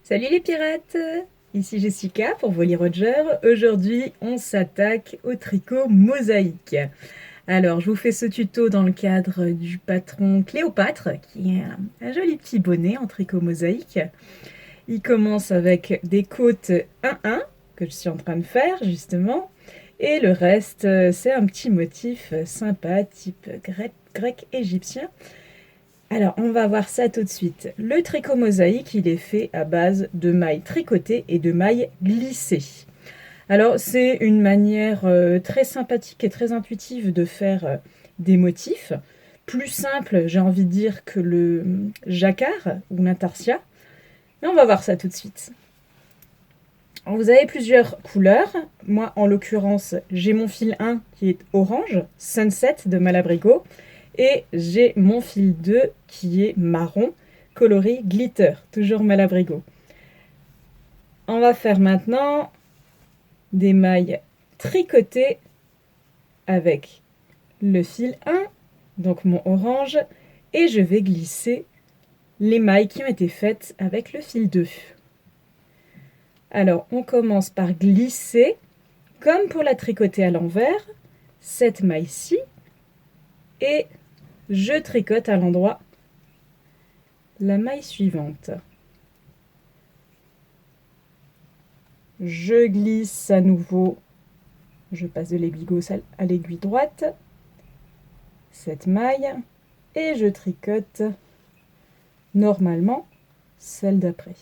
Salut les pirates! Ici Jessica pour Volley Roger. Aujourd'hui, on s'attaque au tricot mosaïque. Alors, je vous fais ce tuto dans le cadre du patron Cléopâtre, qui est un joli petit bonnet en tricot mosaïque. Il commence avec des côtes 1-1, que je suis en train de faire justement. Et le reste, c'est un petit motif sympa, type grec égyptien. Alors, on va voir ça tout de suite. Le tricot mosaïque, il est fait à base de mailles tricotées et de mailles glissées. Alors, c'est une manière très sympathique et très intuitive de faire des motifs. Plus simple, j'ai envie de dire, que le jacquard ou l'intarsia. Mais on va voir ça tout de suite. Alors, vous avez plusieurs couleurs. Moi, en l'occurrence, j'ai mon fil 1 qui est orange, Sunset de Malabrigo. Et j'ai mon fil 2 qui est marron, coloris glitter, toujours Malabrigo. On va faire maintenant des mailles tricotées avec le fil 1, donc mon orange, et je vais glisser les mailles qui ont été faites avec le fil 2. Alors, on commence par glisser, comme pour la tricoter à l'envers, cette maille-ci, et je tricote à l'endroit la maille suivante. Je glisse à nouveau, je passe de l'aiguille gauche à l'aiguille droite, cette maille, et je tricote normalement celle d'après.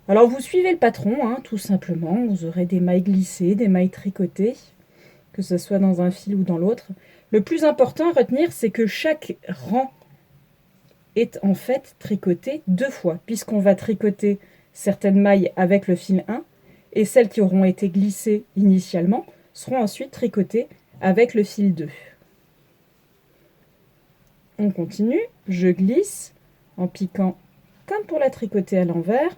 Alors vous suivez le patron, tout simplement, vous aurez des mailles glissées, des mailles tricotées, que ce soit dans un fil ou dans l'autre. Le plus important à retenir, c'est que chaque rang est en fait tricoté 2 fois, puisqu'on va tricoter certaines mailles avec le fil 1, et celles qui auront été glissées initialement seront ensuite tricotées avec le fil 2. On continue, je glisse en piquant comme pour la tricoter à l'envers,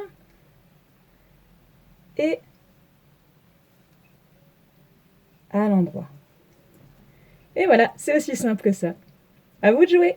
et à l'endroit. Et voilà, c'est aussi simple que ça. À vous de jouer!